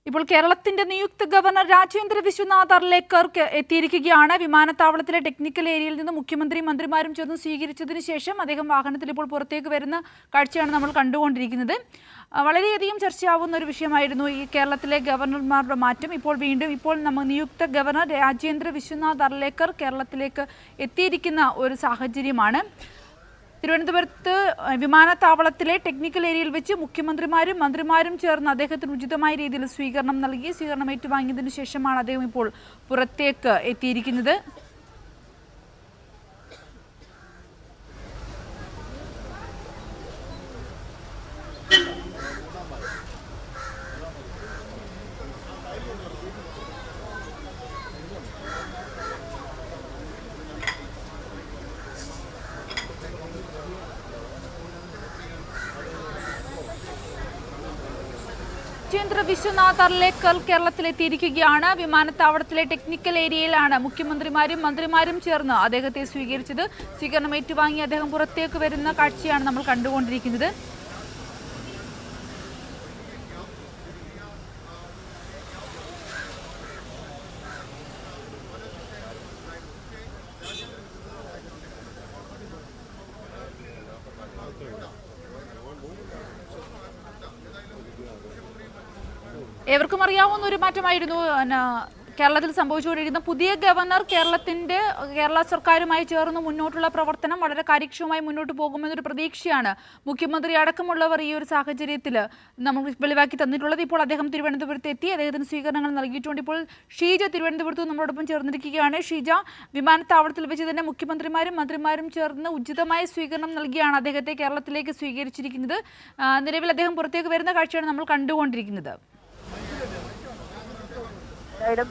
ഇപ്പോൾ കേരളത്തിന്റെ നിയുക്ത ഗവർണർ രാജേന്ദ്ര വിശ്വനാഥ് അർലേക്കർ എത്തിയിരിക്കുകയാണ്. വിമാനത്താവളത്തിലെ ടെക്നിക്കൽ ഏരിയയിൽ നിന്ന് മുഖ്യമന്ത്രിയും മന്ത്രിമാരും ചേർന്ന് സ്വീകരിച്ചതിന് ശേഷം അദ്ദേഹം വാഹനത്തിൽ ഇപ്പോൾ പുറത്തേക്ക് വരുന്ന കാഴ്ചയാണ് നമ്മൾ കണ്ടുകൊണ്ടിരിക്കുന്നത്. വളരെയധികം ചർച്ചയാവുന്ന ഒരു വിഷയമായിരുന്നു ഈ കേരളത്തിലെ ഗവർണർമാരുടെ മാറ്റം. ഇപ്പോൾ നമ്മൾ നിയുക്ത ഗവർണർ രാജേന്ദ്ര വിശ്വനാഥ് അർലേക്കർ കേരളത്തിലേക്ക് എത്തിയിരിക്കുന്ന ഒരു സാഹചര്യമാണ്. തിരുവനന്തപുരത്ത് വിമാനത്താവളത്തിലെ ടെക്നിക്കൽ ഏരിയയിൽ വെച്ച് മുഖ്യമന്ത്രിമാരും മന്ത്രിമാരും ചേർന്ന് അദ്ദേഹത്തിന് ഉചിതമായ രീതിയിൽ സ്വീകരണം നൽകി. സ്വീകരണം ഏറ്റുവാങ്ങിയതിനു ശേഷമാണ് അദ്ദേഹം ഇപ്പോൾ പുറത്തേക്ക് എത്തിയിരിക്കുന്നത്. രാജേന്ദ്ര വിശ്വനാഥ് അർലേക്കർ കേരളത്തിലെത്തിയിരിക്കുകയാണ്. വിമാനത്താവളത്തിലെ ടെക്നിക്കൽ ഏരിയയിലാണ് മുഖ്യമന്ത്രിമാരും മന്ത്രിമാരും ചേർന്ന് അദ്ദേഹത്തെ സ്വീകരിച്ചത്. സ്വീകരണം ഏറ്റുവാങ്ങി അദ്ദേഹം പുറത്തേക്ക് വരുന്ന കാഴ്ചയാണ് നമ്മൾ കണ്ടുകൊണ്ടിരിക്കുന്നത്. ഏവർക്കും അറിയാവുന്ന ഒരു മാറ്റമായിരുന്നു കേരളത്തിൽ സംഭവിച്ചുകൊണ്ടിരിക്കുന്ന. പുതിയ ഗവർണർ കേരള സർക്കാരുമായി ചേർന്ന് മുന്നോട്ടുള്ള പ്രവർത്തനം വളരെ കാര്യക്ഷമമായി മുന്നോട്ട് പോകുമെന്നൊരു പ്രതീക്ഷയാണ് മുഖ്യമന്ത്രി അടക്കമുള്ളവർ ഈ ഒരു സാഹചര്യത്തിൽ നമ്മൾ വെളിവാക്കി തന്നിട്ടുള്ളത്. ഇപ്പോൾ അദ്ദേഹം തിരുവനന്തപുരത്ത് എത്തി അദ്ദേഹത്തിന് സ്വീകരണങ്ങൾ നൽകിയിട്ടുണ്ട്. ഇപ്പോൾ ഷീജ തിരുവനന്തപുരത്ത് നമ്മളോടൊപ്പം ചേർന്നിരിക്കുകയാണ്. ഷീജ, വിമാനത്താവളത്തിൽ വെച്ച് തന്നെ മുഖ്യമന്ത്രിമാരും മന്ത്രിമാരും ചേർന്ന് ഉചിതമായ സ്വീകരണം നൽകിയാണ് അദ്ദേഹത്തെ കേരളത്തിലേക്ക് സ്വീകരിച്ചിരിക്കുന്നത്. നിലവിൽ അദ്ദേഹം പുറത്തേക്ക് വരുന്ന കാഴ്ചയാണ് നമ്മൾ കണ്ടുകൊണ്ടിരിക്കുന്നത്.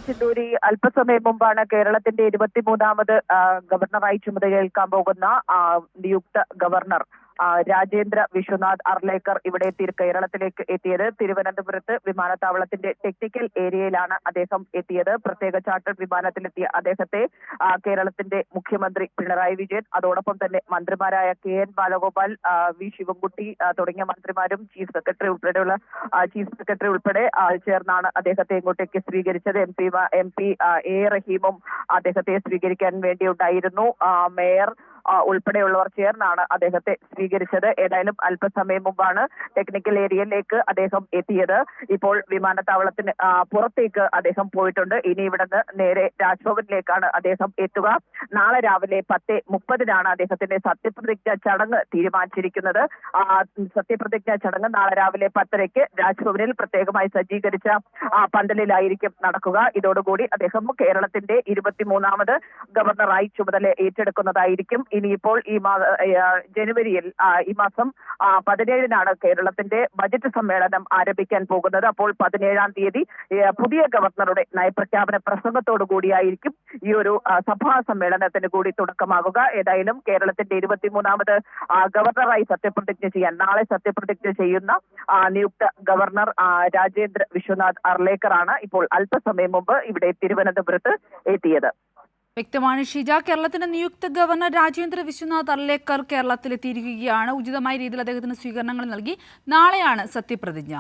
ചിന്തൂരി അല്പസമയം മുമ്പാണ് കേരളത്തിന്റെ 23ാമത് ഗവർണറായി ചുമതലയേൽക്കാൻ പോകുന്ന നിയുക്ത ഗവർണർ രാജേന്ദ്ര വിശ്വനാഥ് അർലേക്കർ ഇവിടെ കേരളത്തിലേക്ക് എത്തിയത്. തിരുവനന്തപുരത്ത് വിമാനത്താവളത്തിന്റെ ടെക്നിക്കൽ ഏരിയയിലാണ് അദ്ദേഹം എത്തിയത്. പ്രത്യേക ചാർട്ടർ വിമാനത്തിലെത്തിയ അദ്ദേഹത്തെ കേരളത്തിന്റെ മുഖ്യമന്ത്രി പിണറായി വിജയൻ, അതോടൊപ്പം തന്നെ മന്ത്രിമാരായ KN ബാലഗോപാൽ, V ശിവൻകുട്ടി തുടങ്ങിയ മന്ത്രിമാരും ചീഫ് സെക്രട്ടറി ഉൾപ്പെടെ ചേർന്നാണ് അദ്ദേഹത്തെ ഇങ്ങോട്ടേക്ക് സ്വീകരിച്ചത്. MP A റഹീമും അദ്ദേഹത്തെ സ്വീകരിക്കാൻ വേണ്ടിയുണ്ടായിരുന്നു. മേയർ ഉൾപ്പെടെയുള്ളവർ ചേർന്നാണ് അദ്ദേഹത്തെ സ്വീകരിച്ചത്. ഏതായാലും അല്പസമയം മുമ്പാണ് ടെക്നിക്കൽ ഏരിയയിലേക്ക് അദ്ദേഹം എത്തിയത്. ഇപ്പോൾ വിമാനത്താവളത്തിന് പുറത്തേക്ക് അദ്ദേഹം പോയിട്ടുണ്ട്. ഇനി ഇവിടുന്ന് നേരെ രാജ്ഭവനിലേക്കാണ് അദ്ദേഹം എത്തുക. നാളെ രാവിലെ 10:30 അദ്ദേഹത്തിന്റെ സത്യപ്രതിജ്ഞ ചടങ്ങ് തീരുമാനിച്ചിരിക്കുന്നത്. സത്യപ്രതിജ്ഞ ചടങ്ങ് നാളെ രാവിലെ 10:30 രാജ്ഭവനിൽ പ്രത്യേകമായി സജ്ജീകരിച്ച പന്തലിലായിരിക്കും നടക്കുക. ഇതോടുകൂടി അദ്ദേഹം കേരളത്തിന്റെ 23ാമത് ഗവർണറായി ചുമതല ഏറ്റെടുക്കുന്നതായിരിക്കും. ഇനിയിപ്പോൾ ജനുവരിയിൽ ഈ മാസം 17-നാണ് കേരളത്തിന്റെ ബജറ്റ് സമ്മേളനം ആരംഭിക്കാൻ പോകുന്നത്. അപ്പോൾ 17-ാം തീയതി പുതിയ ഗവർണറുടെ നയപ്രഖ്യാപന പ്രസംഗത്തോടു കൂടിയായിരിക്കും ഈ ഒരു സഭാ സമ്മേളനത്തിന് കൂടി തുടക്കമാകുക. ഏതായാലും കേരളത്തിന്റെ 23ാമത് ഗവർണറായി നാളെ സത്യപ്രതിജ്ഞ ചെയ്യുന്ന നിയുക്ത ഗവർണർ രാജേന്ദ്ര വിശ്വനാഥ് അർലേക്കറാണ് ഇപ്പോൾ അല്പസമയം മുമ്പ് ഇവിടെ തിരുവനന്തപുരത്ത് എത്തിയത്. വ്യക്തമാണ് ഷീജ. കേരളത്തിന്റെ നിയുക്ത ഗവർണർ രാജേന്ദ്ര വിശ്വനാഥ് അർലേക്കർ കേരളത്തിലെത്തിയിരിക്കുകയാണ്. ഉചിതമായ രീതിയിൽ അദ്ദേഹത്തിന് സ്വീകരണങ്ങൾ നൽകി. നാളെയാണ് സത്യപ്രതിജ്ഞ.